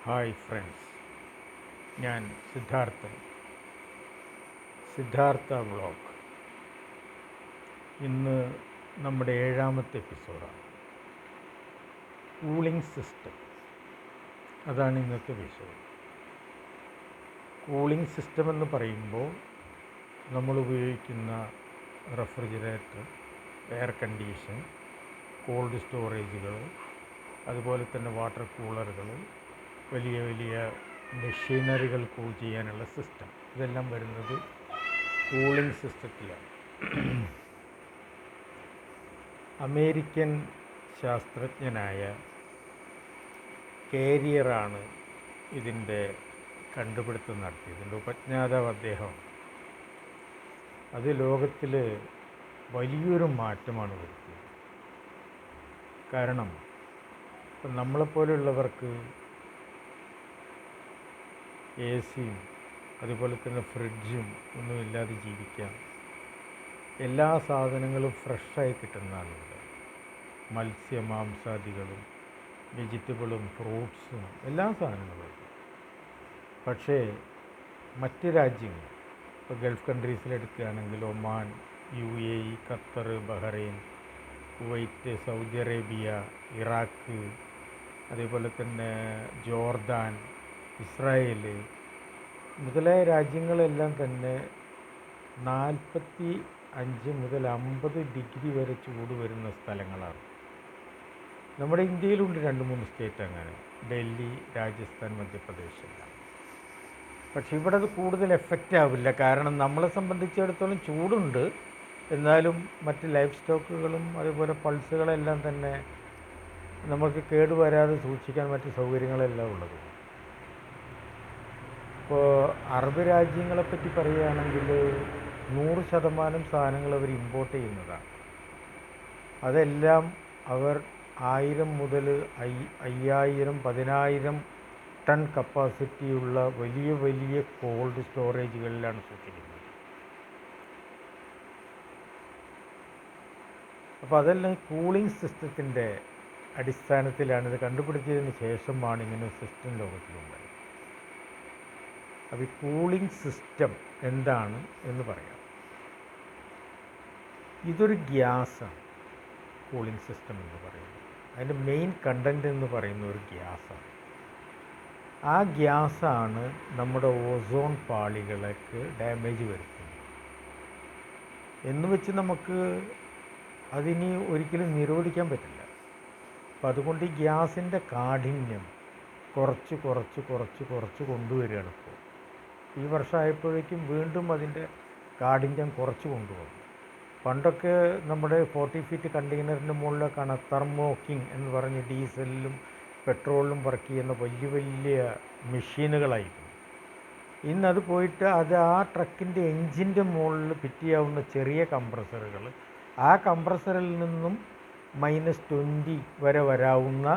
Hi friends, ഞാൻ Siddhartha vlog. ഇന്ന് നമ്മുടെ 7ാമത്തെ എപ്പിസോഡാണ്. കൂളിംഗ് സിസ്റ്റം, അതാണ് ഇന്നത്തെ വിഷയം. കൂളിംഗ് സിസ്റ്റം എന്ന് പറയുമ്പോൾ നമ്മൾ ഉപയോഗിക്കുന്ന റെഫ്രിജറേറ്റർ, എയർ കണ്ടീഷൻ, കോൾഡ് സ്റ്റോറേജുകൾ, അതുപോലെ തന്നെ വാട്ടർ കൂളറുകൾ, വലിയ വലിയ മെഷീനറികൾ കൂൾ ചെയ്യാനുള്ള സിസ്റ്റം, ഇതെല്ലാം വരുന്നത് കൂളിംഗ് സിസ്റ്റത്തിലാണ്. അമേരിക്കൻ ശാസ്ത്രജ്ഞനായ കാരിയറാണ് ഇതിൻ്റെ കണ്ടുപിടുത്തം നടത്തിയത്. ഇതിൻ്റെ ഉപജ്ഞാതാവ് അദ്ദേഹം. അത് ലോകത്തിൽ വലിയൊരു മാറ്റമാണ് വരുത്തിയത്. കാരണം ഇപ്പം നമ്മളെപ്പോലെയുള്ളവർക്ക് എ സിയും അതുപോലെ തന്നെ ഫ്രിഡ്ജും ഒന്നുമില്ലാതെ ജീവിക്കാം. എല്ലാ സാധനങ്ങളും ഫ്രഷായി കിട്ടുന്നതാണ് ഇവിടെ. മാംസാദികളും വെജിറ്റബിളും ഫ്രൂട്ട്സും എല്ലാ സാധനങ്ങളും. പക്ഷേ മറ്റ് രാജ്യങ്ങൾ, ഇപ്പോൾ ഗൾഫ് കൺട്രീസിലെടുക്കുകയാണെങ്കിൽ Oman, UAE, Qatar, Bahrain, Kuwait, Saudi Arabia, Iraq, അതേപോലെ തന്നെ ജോർദാൻ, ഇസ്രായേൽ മുതലായ രാജ്യങ്ങളെല്ലാം തന്നെ 45 മുതൽ 50 ഡിഗ്രി വരെ ചൂട് വരുന്ന സ്ഥലങ്ങളാണ്. നമ്മുടെ ഇന്ത്യയിലുണ്ട് 2-3 സ്റ്റേറ്റ് അങ്ങനെ, ഡൽഹി, രാജസ്ഥാൻ, മധ്യപ്രദേശ് എല്ലാം. പക്ഷെ ഇവിടെ അത് കൂടുതൽ എഫക്റ്റ് ആവില്ല. കാരണം നമ്മളെ സംബന്ധിച്ചിടത്തോളം ചൂടുണ്ട്, എന്നാലും മറ്റ് ലൈഫ് സ്റ്റോക്കുകളും അതുപോലെ പൾസുകളെല്ലാം തന്നെ നമുക്ക് കേടുവരാതെ സൂക്ഷിക്കാൻ മറ്റ് സൗകര്യങ്ങളെല്ലാം ഉള്ളത്. ഇപ്പോൾ അറബ് രാജ്യങ്ങളെപ്പറ്റി പറയുകയാണെങ്കിൽ 100% സാധനങ്ങൾ അവർ ഇമ്പോർട്ട് ചെയ്യുന്നതാണ്. അതെല്ലാം അവർ 1000 മുതൽ 5000, 10000 ടൺ കപ്പാസിറ്റിയുള്ള വലിയ വലിയ കോൾഡ് സ്റ്റോറേജുകളിലാണ് സൂക്ഷിക്കുന്നത്. അപ്പോൾ അതെല്ലാം കൂളിംഗ് സിസ്റ്റത്തിൻ്റെ അടിസ്ഥാനത്തിലാണ്. ഇത് കണ്ടുപിടിച്ചതിന് ശേഷമാണ് ഇങ്ങനെ സിസ്റ്റം ലോകത്തിലുണ്ടായത്. അപ്പോൾ ഈ കൂളിംഗ് സിസ്റ്റം എന്താണ് എന്ന് പറയാം. ഇതൊരു ഗ്യാസാണ്. കൂളിംഗ് സിസ്റ്റം എന്ന് പറയുന്നത് അതിൻ്റെ മെയിൻ കണ്ടൻറ്റ് എന്ന് പറയുന്ന ഒരു ഗ്യാസാണ്. ആ ഗ്യാസാണ് നമ്മുടെ ഓസോൺ പാളികൾക്ക് ഡാമേജ് വരുത്തുന്നത്. എന്ന് വെച്ച് നമുക്ക് അതിനി ഒരിക്കലും നിരോധിക്കാൻ പറ്റില്ല. അപ്പം അതുകൊണ്ട് ഈ ഗ്യാസിൻ്റെ കാഠിന്യം കുറച്ച് കൊണ്ടുവരികയാണ്. ഇപ്പോൾ ഈ വർഷമായപ്പോഴേക്കും വീണ്ടും അതിൻ്റെ കാഠിന്യം കുറച്ച് കൊണ്ടുവന്നു. പണ്ടൊക്കെ നമ്മുടെ 40 ഫീറ്റ് കണ്ടെയ്നറിൻ്റെ മുകളിലേക്കാണ് തെർമോക്കിങ് എന്ന് പറഞ്ഞ് ഡീസലിലും പെട്രോളിലും വർക്ക് ചെയ്യുന്ന വലിയ വലിയ മെഷീനുകളായിരുന്നു. ഇന്നത് പോയിട്ട് അത് ആ ട്രക്കിൻ്റെ എൻജിൻ്റെ മുകളിൽ ഫിറ്റ് ചെയ്യാവുന്ന ചെറിയ കംപ്രസറുകൾ, ആ കംപ്രസറിൽ നിന്നും -20 വരെ വരാവുന്ന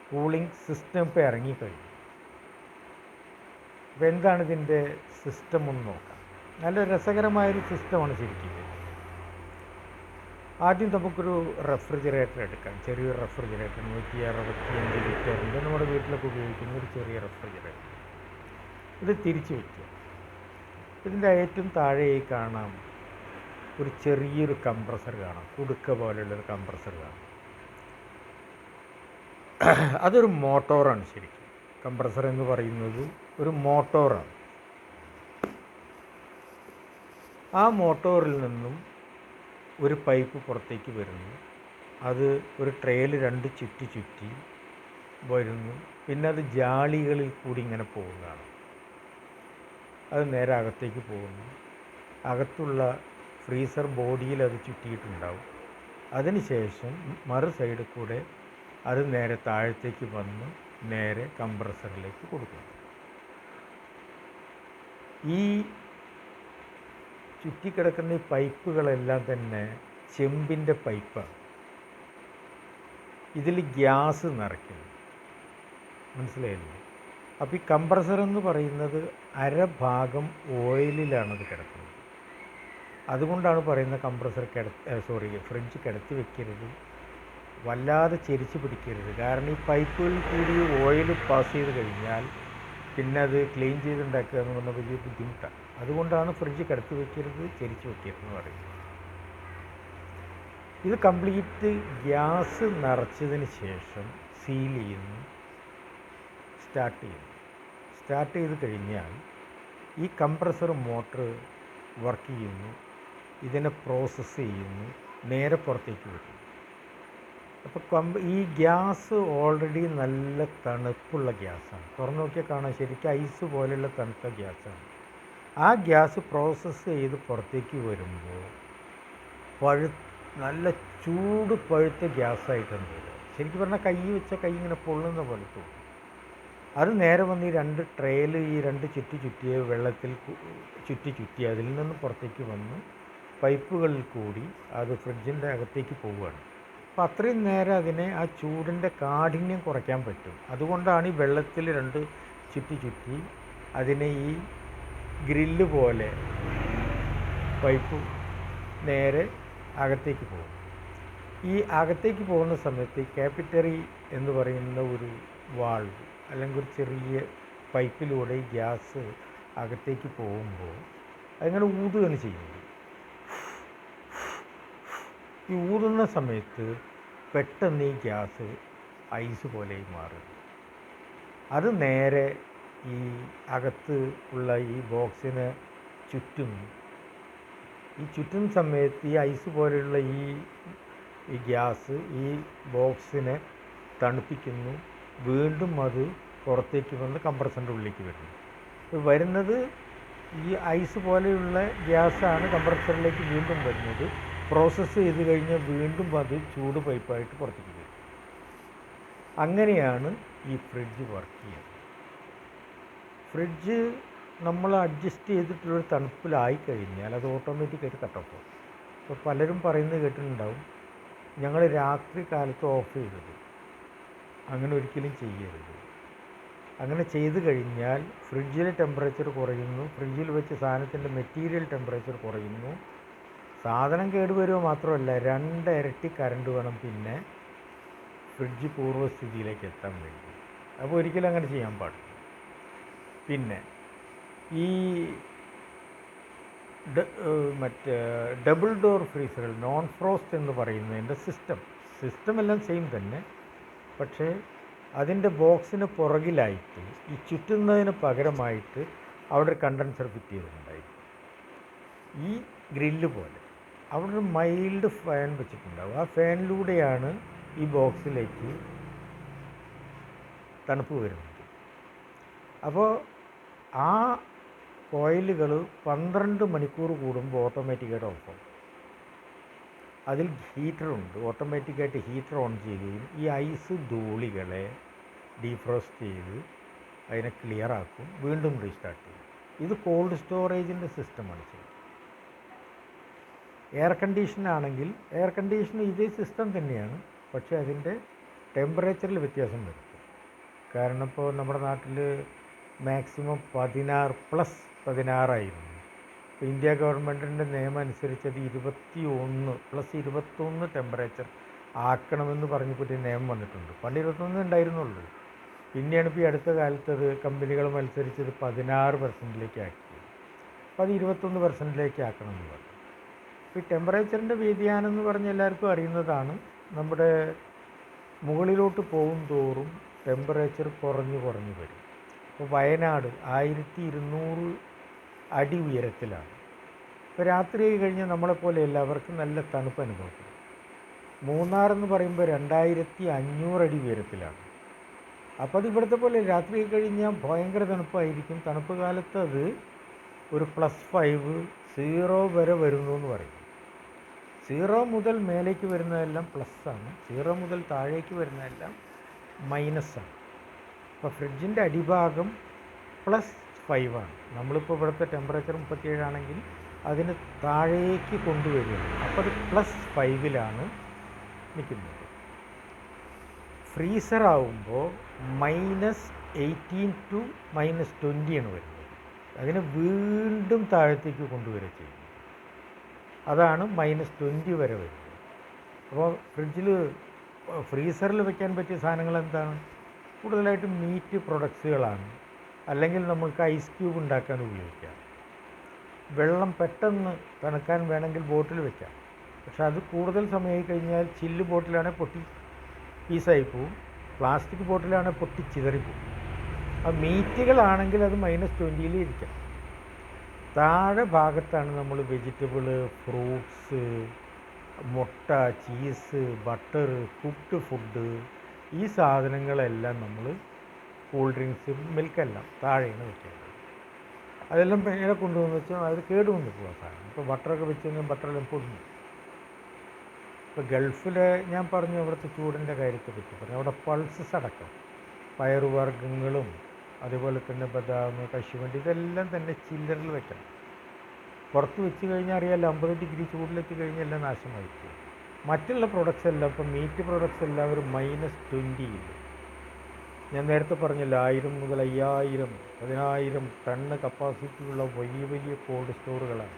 കൂളിംഗ് സിസ്റ്റം ഇപ്പോൾ ഇറങ്ങിക്കഴിഞ്ഞു. അപ്പോൾ എന്താണ് ഇതിൻ്റെ സിസ്റ്റം എന്ന് നോക്കാം. നല്ല രസകരമായൊരു സിസ്റ്റമാണ് ശരിക്കും. ആദ്യം നമുക്കൊരു റെഫ്രിജറേറ്റർ എടുക്കാം. ചെറിയൊരു റെഫ്രിജറേറ്റർ, 165 ലിറ്ററിൻ്റെ നമ്മുടെ വീട്ടിലൊക്കെ ഉപയോഗിക്കുന്ന ഒരു ചെറിയ റെഫ്രിജറേറ്റർ. ഇത് തിരിച്ച് വയ്ക്കുക. ഇതിൻ്റെ ഏറ്റവും താഴെയായി കാണാം ഒരു ചെറിയൊരു കംപ്രസർ കാണാം, കുടുക്ക പോലെയുള്ളൊരു കംപ്രസർ കാണാം. അതൊരു മോട്ടോറാണ് ശരിക്കും. കംപ്രസർ എന്ന് പറയുന്നത് ഒരു മോട്ടോറാണ്. ആ മോട്ടോറിൽ നിന്നും ഒരു പൈപ്പ് പുറത്തേക്ക് വരുന്നു. അത് ഒരു ട്രേയിൽ 2 ചുറ്റി വരുന്നു. പിന്നെ അത് ജാളികളിൽ കൂടി ഇങ്ങനെ പോകുന്നതാണ്. അത് നേരെ അകത്തേക്ക് പോകുന്നു. അകത്തുള്ള ഫ്രീസർ ബോഡിയിൽ അത് ചുറ്റിയിട്ടുണ്ടാവും. അതിനുശേഷം മറു സൈഡിൽ കൂടെ അത് നേരെ താഴത്തേക്ക് വന്ന് നേരെ കംപ്രസറിലേക്ക് കൊടുക്കുന്നു. ഈ ചുറ്റിക്കിടക്കുന്ന ഈ പൈപ്പുകളെല്ലാം തന്നെ ചെമ്പിൻ്റെ പൈപ്പാണ്. ഇതിൽ ഗ്യാസ് നിറയ്ക്കുന്നു. മനസ്സിലായില്ലേ? അപ്പോൾ ഈ കംപ്രസർ എന്ന് പറയുന്നത് അരഭാഗം ഓയിലിലാണത് കിടക്കുന്നത്. അതുകൊണ്ടാണ് പറയുന്നത് ഫ്രിഡ്ജ് കിടത്തി വെക്കരുത്, വല്ലാതെ ചെരിച്ച് പിടിക്കരുത്. കാരണം ഈ പൈപ്പുകളിൽ കൂടി ഓയിൽ പാസ് ചെയ്ത് കഴിഞ്ഞാൽ പിന്നെ അത് ക്ലീൻ ചെയ്തുണ്ടാക്കുക എന്ന് പറഞ്ഞാൽ വലിയ ബുദ്ധിമുട്ടാണ്. അതുകൊണ്ടാണ് ഫ്രിഡ്ജ് കിടത്തി വയ്ക്കരുത്, ചെരിച്ച് വയ്ക്കരുത് എന്ന് പറയുന്നത്. ഇത് കംപ്ലീറ്റ് ഗ്യാസ് നിറച്ചതിന് ശേഷം സീൽ ചെയ്യുന്നു, സ്റ്റാർട്ട് ചെയ്യുന്നു. സ്റ്റാർട്ട് ചെയ്ത് കഴിഞ്ഞാൽ ഈ കംപ്രസർ മോട്ടർ വർക്ക് ചെയ്യുന്നു, ഇതിനെ പ്രോസസ്സ് ചെയ്യുന്നു, നേരെ പുറത്തേക്ക് വരുന്നു. അപ്പോൾ ഈ ഗ്യാസ് ഓൾറെഡി നല്ല തണുപ്പുള്ള ഗ്യാസാണ്. തുറന്നു നോക്കിയാൽ കാണാൻ ശരിക്കും ഐസ് പോലെയുള്ള തണുത്ത ഗ്യാസാണ്. ആ ഗ്യാസ് പ്രോസസ്സ് ചെയ്ത് പുറത്തേക്ക് വരുമ്പോൾ നല്ല ചൂട് പഴുത്ത ഗ്യാസായിട്ടാണ് വരിക. ശരിക്കും പറഞ്ഞാൽ കൈ വെച്ച കൈ ഇങ്ങനെ പൊള്ളുന്ന പോലെ തോന്നും. അത് നേരെ വന്ന് ഈ 2 ട്രേയിൽ ഈ 2 ചുറ്റിയ വെള്ളത്തിൽ ചുറ്റി അതിൽ നിന്ന് പുറത്തേക്ക് വന്ന് പൈപ്പുകളിൽ കൂടി അത് ഫ്രിഡ്ജിൻ്റെ അകത്തേക്ക് പോവുകയാണ്. അപ്പോൾ അത്രയും നേരം അതിനെ ആ ചൂടിൻ്റെ കാഠിന്യം കുറയ്ക്കാൻ പറ്റും. അതുകൊണ്ടാണ് ഈ വെള്ളത്തിൽ 2 ചുറ്റി അതിനെ ഈ ഗ്രില്ല് പോലെ പൈപ്പ് നേരെ അകത്തേക്ക് പോകും. ഈ അകത്തേക്ക് പോകുന്ന സമയത്ത് കാപ്പിറ്ററി എന്ന് പറയുന്ന ഒരു വാൾവ് അല്ലെങ്കിൽ ഒരു ചെറിയ പൈപ്പിലൂടെ ഈ ഗ്യാസ് അകത്തേക്ക് പോകുമ്പോൾ അതിങ്ങനെ ഊതുകയാണ് ചെയ്യുന്നത്. ഈ ഊതുന്ന സമയത്ത് പെട്ടെന്ന് ഈ ഗ്യാസ് ഐസ് പോലെ മാറും. അത് നേരെ ഈ അകത്ത് ഉള്ള ഈ ബോക്സിന് ചുറ്റും സമയത്ത് ഈ ഐസ് പോലെയുള്ള ഈ ഗ്യാസ് ഈ ബോക്സിനെ തണുപ്പിക്കുന്നു. വീണ്ടും അത് പുറത്തേക്ക് വന്ന് കംപ്രസറിൻ്റെ ഉള്ളിലേക്ക് വരുന്നു. വരുന്നത് ഈ ഐസ് പോലെയുള്ള ഗ്യാസാണ് കംപ്രസറിലേക്ക് വീണ്ടും വരുന്നത്. പ്രോസസ്സ് ചെയ്ത് കഴിഞ്ഞാൽ വീണ്ടും അത് ചൂട് പൈപ്പായിട്ട് പുറത്തേക്ക് വരും. അങ്ങനെയാണ് ഈ ഫ്രിഡ്ജ് വർക്ക് ചെയ്യുന്നത്. ഫ്രിഡ്ജ് നമ്മൾ അഡ്ജസ്റ്റ് ചെയ്തിട്ടുള്ളൊരു തണുപ്പിലായി കഴിഞ്ഞാൽ അത് ഓട്ടോമാറ്റിക്കായിട്ട് കട്ടോഫ് ആവും. ഇപ്പോൾ പലരും പറയുന്നത് കേട്ടിട്ടുണ്ടാവും, ഞങ്ങൾ രാത്രി കാലത്ത് ഓഫ് ചെയ്തത്. അങ്ങനെ ഒരിക്കലും ചെയ്യരുത്. അങ്ങനെ ചെയ്ത് കഴിഞ്ഞാൽ ഫ്രിഡ്ജിലെ ടെമ്പറേച്ചർ കുറയുന്നു, ഫ്രിഡ്ജിൽ വെച്ച് സാധനത്തിൻ്റെ മെറ്റീരിയൽ ടെമ്പറേച്ചർ കുറയുന്നു. സാധനം കേടുവരുക മാത്രമല്ല 2 ഇരട്ടി കറണ്ട് വേണം പിന്നെ ഫ്രിഡ്ജ് പൂർവ്വസ്ഥിതിയിലേക്ക് എത്താൻ വേണ്ടി. അപ്പോൾ ഒരിക്കലും അങ്ങനെ ചെയ്യാൻ പാടില്ല. പിന്നെ ഈ മറ്റേ ഡബിൾ ഡോർ ഫ്രീസറുകൾ, നോൺ ഫ്രോസ്റ്റ് എന്ന് പറയുന്നതിൻ്റെ സിസ്റ്റം എല്ലാം സെയിം തന്നെ. പക്ഷേ അതിൻ്റെ ബോക്സിന് പുറകിലായിട്ട് ഈ ചുറ്റുന്നതിന് പകരമായിട്ട് അവിടെ ഒരു കണ്ടൻസർ ഫിറ്റ് ചെയ്തിട്ടുണ്ടായിരിക്കും. ഈ ഗ്രില്ല് പോലെ അവിടെ ഒരു മൈൽഡ് ഫാൻ വെച്ചിട്ടുണ്ടാവും. ആ ഫാനിലൂടെയാണ് ഈ ബോക്സിലേക്ക് തണുപ്പ് വരുന്നത്. അപ്പോൾ ആ കോയിലുകൾ 12 മണിക്കൂർ കൂടുമ്പോൾ ഓട്ടോമാറ്റിക്കായിട്ട് ഓഫാവും. അതിൽ ഹീറ്ററുണ്ട്. ഓട്ടോമാറ്റിക്കായിട്ട് ഹീറ്റർ ഓൺ ചെയ്യുകയും ഈ ഐസ് ധൂളികളെ ഡീഫ്രോസ്റ്റ് ചെയ്ത് അതിനെ ക്ലിയർ ആക്കും, വീണ്ടും റീസ്റ്റാർട്ട് ചെയ്യും. ഇത് കോൾഡ് സ്റ്റോറേജിൻ്റെ സിസ്റ്റമാണ് ചെയ്യുന്നത്. എയർ കണ്ടീഷനാണെങ്കിൽ എയർ കണ്ടീഷൻ ഇതേ സിസ്റ്റം തന്നെയാണ്, പക്ഷേ അതിൻ്റെ ടെമ്പറേച്ചറിൽ വ്യത്യാസം വരുത്തും. കാരണം ഇപ്പോൾ നമ്മുടെ നാട്ടിൽ മാക്സിമം 16+16 ഇപ്പോൾ ഇന്ത്യ ഗവൺമെൻറ്റിൻ്റെ നിയമം അനുസരിച്ച് അത് 21+21 ടെമ്പറേച്ചർ ആക്കണമെന്ന് പറഞ്ഞിട്ട് നിയമം വന്നിട്ടുണ്ട്. പണ്ട് 21 ഉണ്ടായിരുന്നുള്ളൂ. പിന്നെയാണ് ഇപ്പോൾ ഈ അടുത്ത കാലത്ത് അത് കമ്പനികൾ മത്സരിച്ചത് 16% ആക്കി. അപ്പോൾ അത് 21% ആക്കണമെന്ന് പറഞ്ഞു. ഇപ്പോൾ ഈ ടെമ്പറേച്ചറിൻ്റെ വ്യതിയാനം എന്ന് പറഞ്ഞാൽ എല്ലാവർക്കും അറിയുന്നതാണ്. നമ്മുടെ മുകളിലോട്ട് പോകും തോറും ടെമ്പറേച്ചർ കുറഞ്ഞു വരും. ഇപ്പോൾ വയനാട് 1200 അടി ഉയരത്തിലാണ്. ഇപ്പോൾ രാത്രി കഴിഞ്ഞാൽ നമ്മളെപ്പോലെയല്ല, അവർക്ക് നല്ല തണുപ്പ് അനുഭവപ്പെടും. മൂന്നാർ എന്ന് പറയുമ്പോൾ 2500 അടി ഉയരത്തിലാണ്. അപ്പോൾ അത് ഇവിടുത്തെ പോലെ രാത്രി കഴിഞ്ഞാൽ ഭയങ്കര തണുപ്പായിരിക്കും. തണുപ്പ് കാലത്ത് അത് ഒരു +5, 0 വരെ വരുന്നു എന്ന് പറയും. 0 മുതൽ മേലേക്ക് വരുന്നതെല്ലാം പ്ലസ്സാണ്, 0 മുതൽ താഴേക്ക് വരുന്നതെല്ലാം മൈനസാണ്. അപ്പോൾ ഫ്രിഡ്ജിൻ്റെ അടിഭാഗം +5 ആണ്. നമ്മളിപ്പോൾ ഇവിടുത്തെ ടെമ്പറേച്ചർ 37 ആണെങ്കിൽ അതിന് താഴേക്ക് കൊണ്ടുവരികയാണ്. അപ്പോൾ അത് +5 നിൽക്കുന്നത്. ഫ്രീസറാവുമ്പോൾ -18 to -20 വരുന്നത്. അതിനെ വീണ്ടും താഴത്തേക്ക് കൊണ്ടുവരിക ചെയ്യും. അതാണ് -20 വരെ വരുന്നത്. അപ്പോൾ ഫ്രിഡ്ജിൽ ഫ്രീസറിൽ വെക്കാൻ പറ്റിയ സാധനങ്ങൾ എന്താണ്? കൂടുതലായിട്ടും മീറ്റ് പ്രൊഡക്ട്സുകളാണ്, അല്ലെങ്കിൽ നമ്മൾക്ക് ഐസ് ക്യൂബ് ഉണ്ടാക്കാൻ ഉപയോഗിക്കാം. വെള്ളം പെട്ടെന്ന് തണുക്കാൻ വേണമെങ്കിൽ ബോട്ടിൽ വെക്കാം. പക്ഷെ അത് കൂടുതൽ സമയമായി കഴിഞ്ഞാൽ ചില്ല് ബോട്ടിലാണെങ്കിൽ പൊട്ടി പീസായി പോവും, പ്ലാസ്റ്റിക് ബോട്ടിലാണെങ്കിൽ പൊട്ടി ചിതറിപ്പോവും. ആ മീറ്റുകളാണെങ്കിൽ അത് -20 ഇരിക്കാം. താഴെ ഭാഗത്താണ് നമ്മൾ വെജിറ്റബിള്, ഫ്രൂട്ട്സ്, മുട്ട, ചീസ്, ബട്ടർ, കുക്ക്ഡ് ഫുഡ്, ഈ സാധനങ്ങളെല്ലാം നമ്മൾ കൂൾ ഡ്രിങ്ക്സ്, മിൽക്കെല്ലാം താഴെയാണ് വെക്കേണ്ടത്. അതെല്ലാം നേരെ കൊണ്ടുവന്ന് വെച്ചാൽ അത് കേടുകൊണ്ട് പോകാൻ സാധനം. ഇപ്പോൾ ബട്ടറൊക്കെ വെച്ച് കഴിഞ്ഞാൽ ബട്ടറെല്ലാം പൊടിഞ്ഞു. ഇപ്പോൾ ഗൾഫിലെ ഞാൻ പറഞ്ഞു അവിടുത്തെ ചൂടിൻ്റെ കാര്യത്തെ പറ്റി പറഞ്ഞു. അവിടെ പൾസസ് അടക്കം പയറുവർഗ്ഗങ്ങളും അതുപോലെ തന്നെ ബദാം, കശുവണ്ടി, ഇതെല്ലാം തന്നെ ചില്ലറിൽ വെക്കണം. പുറത്ത് വെച്ച് കഴിഞ്ഞാൽ അറിയാമല്ലോ, 50 ഡിഗ്രി ചൂടിലെത്തി കഴിഞ്ഞാൽ എല്ലാം നാശമായി പോകും. മറ്റുള്ള പ്രൊഡക്ട്സ് എല്ലാം, ഇപ്പം മീറ്റ് പ്രൊഡക്ട്സ് എല്ലാം ഒരു -20 ഞാൻ നേരത്തെ പറഞ്ഞല്ലോ, 1000 മുതൽ 5000, 10000 ടണ്ണ് കപ്പാസിറ്റിയുള്ള വലിയ വലിയ കോൾഡ് സ്റ്റോറുകളാണ്.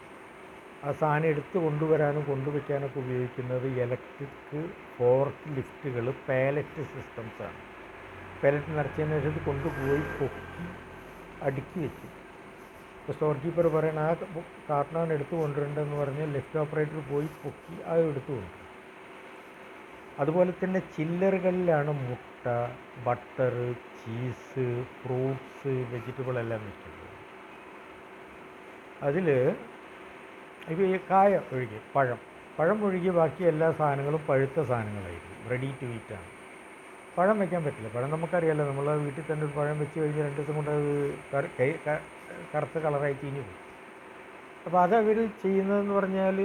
ആ സാധനം എടുത്ത് കൊണ്ടുവരാനും കൊണ്ടുവയ്ക്കാനൊക്കെ ഉപയോഗിക്കുന്നത് ഇലക്ട്രിക് ഫോർക്ക് ലിഫ്റ്റുകൾ, പാലറ്റ് സിസ്റ്റംസാണ്. പാലറ്റ് നിറച്ചതിന് ശേഷം ഇത് കൊണ്ടുപോയി പൊക്കി അടുക്കി വെച്ചു. ഇപ്പോൾ സ്റ്റോർ കീപ്പർ പറയണ ആ കാർട്ടനാണ് എടുത്തു കൊണ്ടുവരേണ്ടതെന്ന് പറഞ്ഞാൽ ലിഫ്റ്റ് ഓപ്പറേറ്റർ പോയി പൊക്കി അത് എടുത്തു കൊണ്ടുവരും. അതുപോലെ തന്നെ ചില്ലറുകളിലാണ് മുട്ട, ബട്ടർ, ചീസ്, ഫ്രൂട്ട്സ്, വെജിറ്റബിൾ എല്ലാം വെക്കുന്നത്. അതിൽ ഇപ്പോൾ ഈ കായ ഒഴികെ പഴം ഒഴികെ ബാക്കി എല്ലാ സാധനങ്ങളും പഴുത്ത സാധനങ്ങളായിരിക്കും, റെഡി ടു ഈറ്റ് ആണ്. പഴം വയ്ക്കാൻ പറ്റില്ല. പഴം നമുക്കറിയാമല്ലോ, നമ്മൾ വീട്ടിൽ തന്നെ ഒരു പഴം വെച്ച് കഴിഞ്ഞാൽ 2 ദിവസം കൊണ്ട് അത് കറുത്ത കളറായി ചീഞ്ഞു പോകും. അപ്പോൾ അതവർ ചെയ്യുന്നതെന്ന് പറഞ്ഞാൽ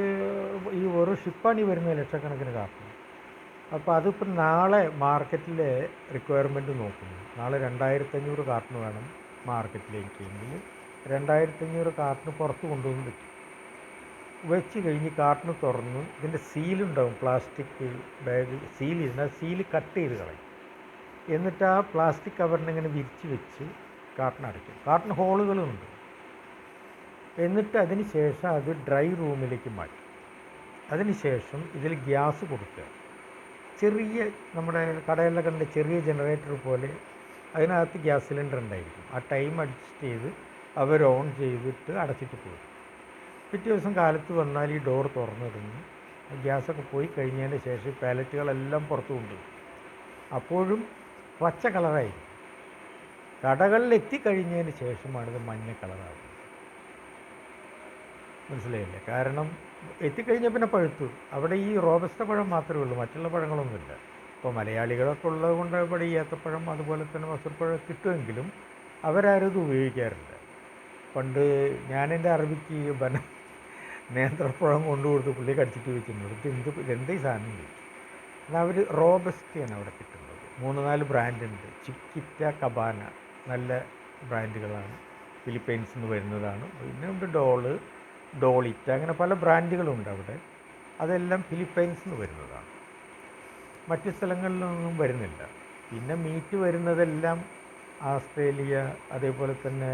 ഈ ഓരോ ഷിപ്പാണ് ഈ വരുന്നത്, ലക്ഷക്കണക്കിന് കാർട്ടൺ. അപ്പോൾ അതിപ്പോൾ നാളെ മാർക്കറ്റിലെ റിക്വയർമെൻറ്റ് നോക്കുന്നു. നാളെ 2500 കാർട്ടൺ വേണം മാർക്കറ്റിലേക്ക് എങ്കിൽ 2500 കാർട്ടൺ പുറത്ത് കൊണ്ടുവന്ന് വെച്ച് കഴിഞ്ഞ് കാർട്ടൺ തുറന്ന് ഇതിൻ്റെ സീലുണ്ടാവും, പ്ലാസ്റ്റിക് ബാഗ് സീലിരുന്ന് ആ സീല് കട്ട് ചെയ്ത് കളയും. എന്നിട്ട് ആ പ്ലാസ്റ്റിക് കവറിനെ ഇങ്ങനെ വിരിച്ച് വെച്ച് കാർട്ടൺ അടയ്ക്കും. കാർട്ടൺ ഹോളുകളുണ്ട്. എന്നിട്ട് അതിന് ശേഷം അത് ഡ്രൈ റൂമിലേക്ക് മാറ്റും. അതിന് ശേഷം ഇതിൽ ഗ്യാസ് കൊടുക്കുക. ചെറിയ നമ്മുടെ കടകളിലൊക്കെ കണ്ട ചെറിയ ജനറേറ്റർ പോലെ അതിനകത്ത് ഗ്യാസ് സിലിണ്ടർ ഉണ്ടായിരിക്കും. ആ ടൈം അഡ്ജസ്റ്റ് ചെയ്ത് അവർ ഓൺ ചെയ്തിട്ട് അടച്ചിട്ട് പോകും. പിറ്റേ ദിവസം കാലത്ത് വന്നാൽ ഈ ഡോർ തുറന്നിടുന്നു. ഗ്യാസൊക്കെ പോയി കഴിഞ്ഞതിന് ശേഷം പാലറ്റുകളെല്ലാം പുറത്തു കൊണ്ടുപോകും. അപ്പോഴും പച്ച കളറായി. കടകളിൽ എത്തിക്കഴിഞ്ഞതിന് ശേഷമാണ് ഇത് മഞ്ഞ കളറാകുന്നത്. മനസ്സിലായില്ലേ? കാരണം എത്തിക്കഴിഞ്ഞാൽ പിന്നെ പഴുത്തു. അവിടെ ഈ റോബസ്റ്റ പഴം മാത്രമേ ഉള്ളൂ, മറ്റുള്ള പഴങ്ങളൊന്നുമില്ല. ഇപ്പോൾ മലയാളികളൊക്കെ ഉള്ളത് കൊണ്ട് ഇവിടെ ഈ ഏത്തപ്പഴം അതുപോലെ തന്നെ മസൂർപ്പഴം കിട്ടുമെങ്കിലും അവരാരും ഇത് ഉപയോഗിക്കാറില്ല. പണ്ട് ഞാനെൻ്റെ അറബിക്ക് നേന്ത്രപ്പഴം കൊണ്ടുകൊടുത്ത് പുള്ളി കടിച്ചിട്ട് വെച്ചിട്ടുണ്ട്. ഇതെന്ത് ഈ സാധനം ചോദിച്ചു. എന്നാൽ അവർ റോബസ്റ്റയാണ് അവിടെ കിട്ടുന്നത്. 3-4 ബ്രാൻഡുണ്ട്. ചിക്കിറ്റ, കബാന, നല്ല ബ്രാൻഡുകളാണ്. ഫിലിപ്പൈൻസിൽ നിന്ന് വരുന്നതാണ്. പിന്നെ ഉണ്ട് ഡോളിറ്റ, അങ്ങനെ പല ബ്രാൻഡുകളുണ്ട് അവിടെ. അതെല്ലാം ഫിലിപ്പൈൻസിൽ നിന്ന് വരുന്നതാണ്, മറ്റ് സ്ഥലങ്ങളിലൊന്നും വരുന്നില്ല. പിന്നെ മീറ്റ് വരുന്നതെല്ലാം ആസ്ട്രേലിയ, അതേപോലെ തന്നെ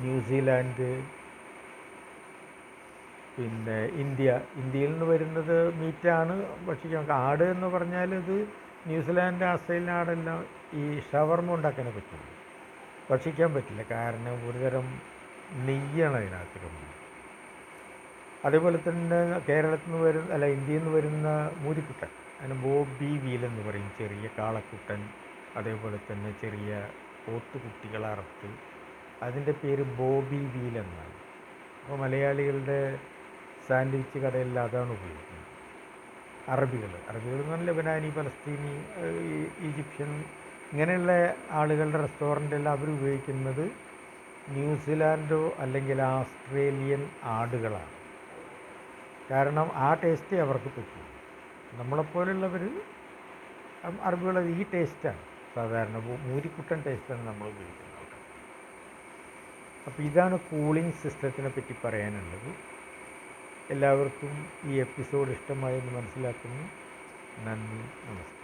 ന്യൂസിലാൻഡ്, പിന്നെ ഇന്ത്യയിൽ നിന്ന് വരുന്നത് മീറ്റാണ് ഭക്ഷിക്കാൻ. ആട് എന്ന് പറഞ്ഞാൽ ഇത് ന്യൂസിലാൻഡ്, ആസ്ട്രേലിയൻ ആടെല്ലാം ഈ ഷവർമ ഉണ്ടാക്കാനേ പറ്റുള്ളൂ, ഭക്ഷിക്കാൻ പറ്റില്ല. കാരണം ഒരുതരം നെയ്യാണ് അതിനകത്ത്. അതേപോലെ തന്നെ കേരളത്തിൽ നിന്ന് ഇന്ത്യയിൽ നിന്ന് വരുന്ന മൂരിക്കുട്ടൻ, അതിന് ബോബി വീൽ എന്ന് പറയും. ചെറിയ കാളക്കുട്ടൻ, അതേപോലെ തന്നെ ചെറിയ പോത്തുകുട്ടികളെ അറുത്ത് അതിൻ്റെ പേര് ബോബി വീൽ എന്നാണ്. അപ്പോൾ മലയാളികളുടെ സാൻഡ്വിച്ച് കടയിൽ അതാണ് ഉപയോഗിക്കുന്നത്. അറബികൾ നല്ല ലെബനാനി, പലസ്തീനി, ഈജിപ്ഷ്യൻ ഇങ്ങനെയുള്ള ആളുകളുടെ റെസ്റ്റോറൻറ്റെല്ലാം അവർ ഉപയോഗിക്കുന്നത് ന്യൂസിലാൻഡോ അല്ലെങ്കിൽ ആസ്ട്രേലിയൻ ആടുകളാണ്. കാരണം ആ ടേസ്റ്റേ അവർക്ക് പറ്റും. നമ്മളെപ്പോലുള്ളവർ അറബികൾ ഈ ടേസ്റ്റാണ് സാധാരണ, മൂരിക്കുട്ടൻ ടേസ്റ്റാണ് നമ്മൾ ഉപയോഗിക്കുന്നത്. അപ്പോൾ ഇതാണ് കൂളിംഗ് സിസ്റ്റത്തിനെ പറ്റി പറയാനുള്ളത്. എല്ലാവർക്കും ഈ എപ്പിസോഡ് ഇഷ്ടമായെന്ന് മനസ്സിലാക്കുന്നു. നന്ദി, നമസ്കാരം.